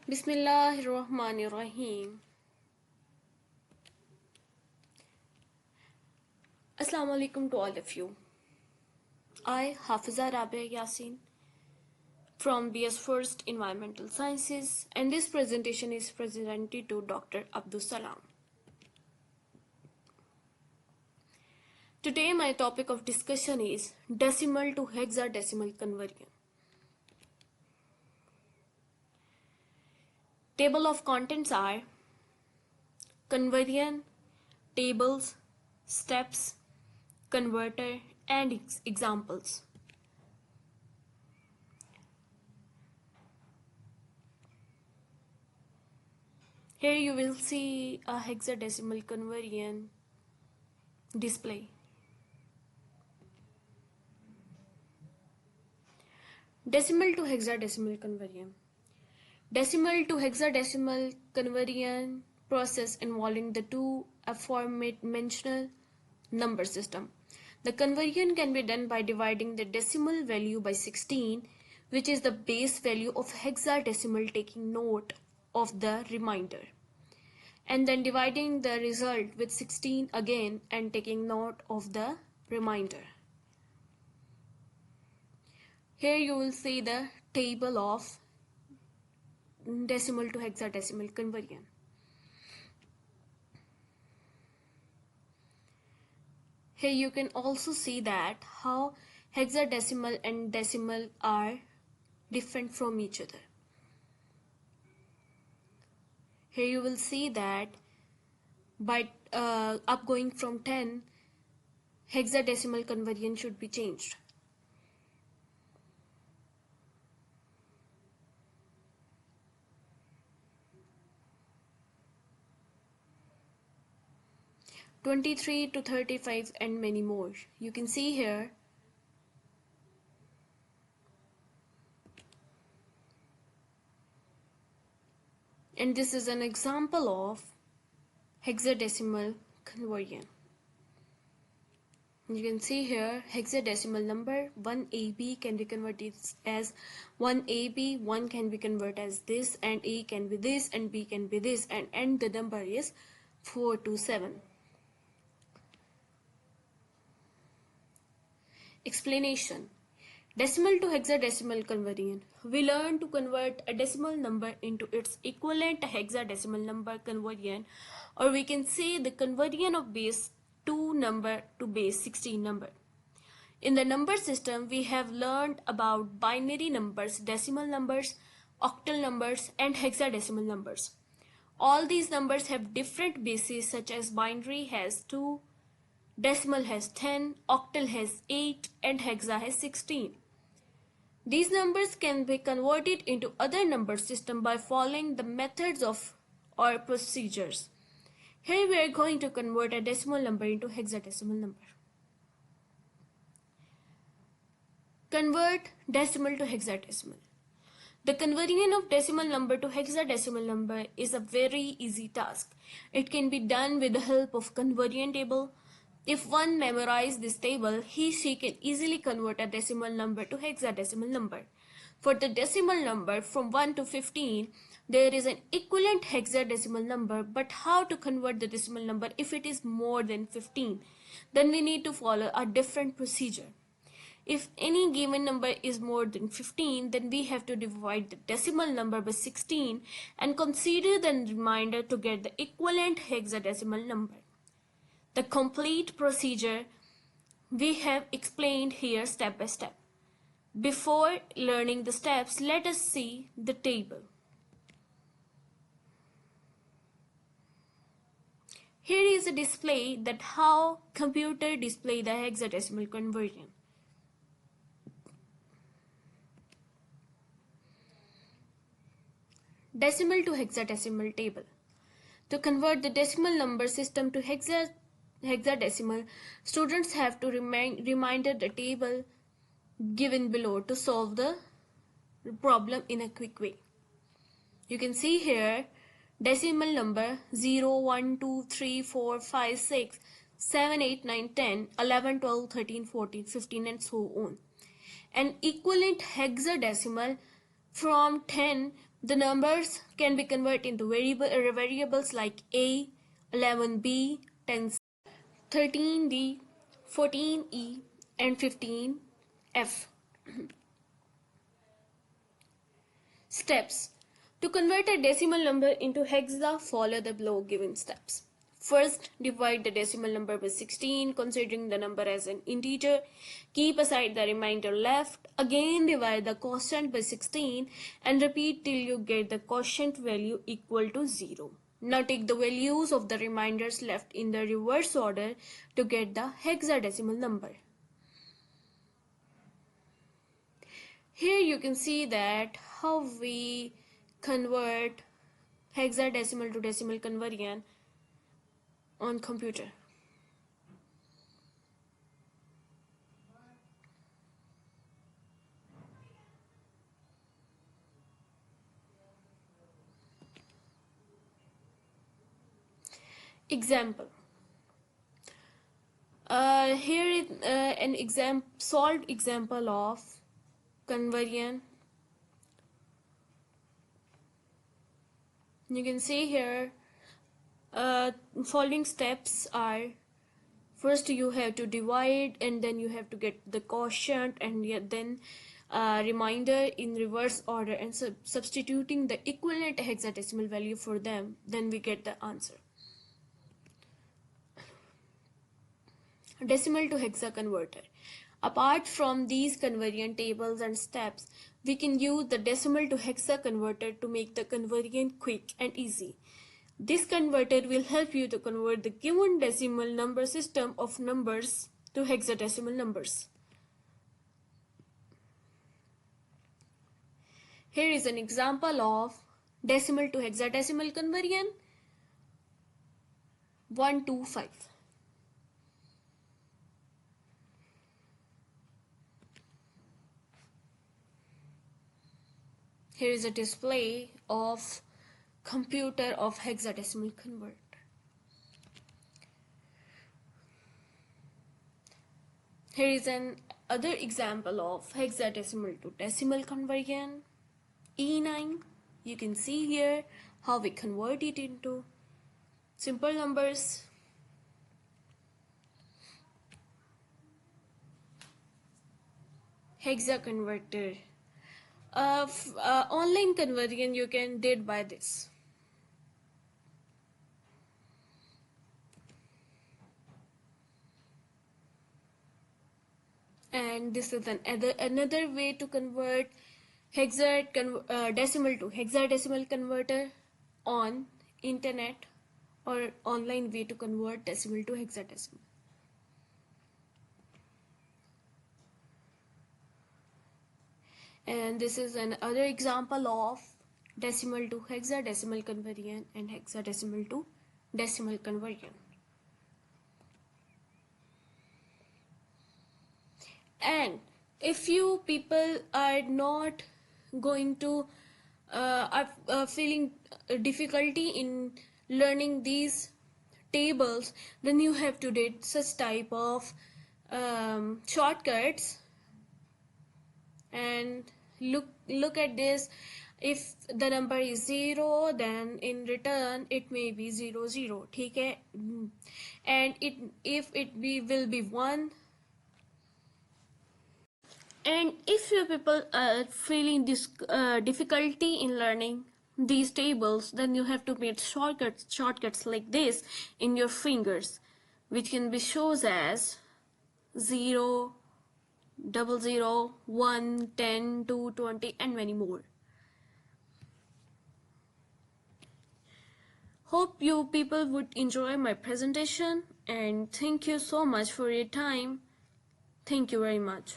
Bismillahirrahmanirrahim. Assalamu alaikum to all of you. I, Hafiza Rabia Yasin, from BS First Environmental Sciences, and this presentation is presented to Dr. Abdul Salam. Today, my topic of discussion is decimal to hexadecimal conversion. Table of contents are conversion, tables, steps, converter, and examples. Here you will see a hexadecimal conversion display. Decimal to hexadecimal conversion. Decimal to hexadecimal conversion process involving the two aforementioned number system. The conversion can be done by dividing the decimal value by 16, which is the base value of hexadecimal, taking note of the remainder, and then dividing the result with 16 again and taking note of the remainder. Here you will see the table of decimal to hexadecimal conversion. Here you can also see that how hexadecimal and decimal are different from each other. Here you will see that by upgoing from 10, hexadecimal conversion should be changed. (23 to 35 and many more. You can see here. And this is an example of hexadecimal conversion. You can see here hexadecimal number 1AB can be converted as 1AB, 1 can be converted as this, and A can be this, and B can be this, and the number is 427. Explanation. Decimal to hexadecimal conversion. We learn to convert a decimal number into its equivalent hexadecimal number conversion, or we can say the conversion of base 2 number to base 16 number. In the number system, we have learned about binary numbers, decimal numbers, octal numbers, and hexadecimal numbers. All these numbers have different bases, such as binary has 2, decimal has 10, octal has 8, and hexa has 16. These numbers can be converted into other number system by following the methods of or procedures. Here we are going to convert a decimal number into hexadecimal number. Convert decimal to hexadecimal. The conversion of decimal number to hexadecimal number is a very easy task. It can be done with the help of conversion table. If one memorizes this table, she can easily convert a decimal number to hexadecimal number. For the decimal number from 1 to 15, there is an equivalent hexadecimal number, but how to convert the decimal number if it is more than 15? Then we need to follow a different procedure. If any given number is more than 15, then we have to divide the decimal number by 16 and consider the remainder to get the equivalent hexadecimal number. The complete procedure we have explained here step by step. Before learning the steps, let us see the table. Here is a display that how computer display the hexadecimal conversion. Decimal to hexadecimal table. To convert the decimal number system to hexadecimal, students have to reminder the table given below to solve the problem in a quick way. You can see here decimal number 0, 1, 2, 3, 4, 5, 6, 7, 8, 9, 10, 11, 12, 13, 14, 15 and so on. An equivalent hexadecimal From 10, the numbers can be converted into variables like A, 11B, 10C, 13D, 14E, and 15F. Steps. To convert a decimal number into hexa, follow the below given steps. First, divide the decimal number by 16, considering the number as an integer. Keep aside the remainder left. Again, divide the quotient by 16 and repeat till you get the quotient value equal to 0. Now take the values of the remainders left in the reverse order to get the hexadecimal number. Here you can see that how we convert hexadecimal to decimal conversion on computer. Example. Here is an solved example of conversion. You can see here following steps are: first you have to divide, and then you have to get the quotient, and then remainder in reverse order, and substituting the equivalent hexadecimal value for them, then we get the answer. Decimal to hexa converter. Apart from these conversion tables and steps, we can use the decimal to hexa converter to make the conversion quick and easy. This converter will help you to convert the given decimal number system of numbers to hexadecimal numbers. Here is an example of decimal to hexadecimal conversion: 125. Here is a display of computer of hexadecimal converter. Here is an other example of hexadecimal to decimal conversion, E9. You can see here how we convert it into simple numbers. Hexa converter. Online conversion you can did by this. And this is another way to convert decimal to hexadecimal converter on internet, or online way to convert decimal to hexadecimal. And this is another example of decimal to hexadecimal conversion and hexadecimal to decimal conversion. And if you people are not going to are feeling difficulty in learning these tables, then you have to do such type of shortcuts. And look at this. If the number is 0, then in return it may be 0 0. ठीक है? And if it will be 1. And if you people are feeling this difficulty in learning these tables, then you have to make shortcuts like this in your fingers, which can be shown as 0, 00, 1, 10, 2, 20, and many more. Hope you people would enjoy my presentation, and thank you so much for your time. Thank you very much.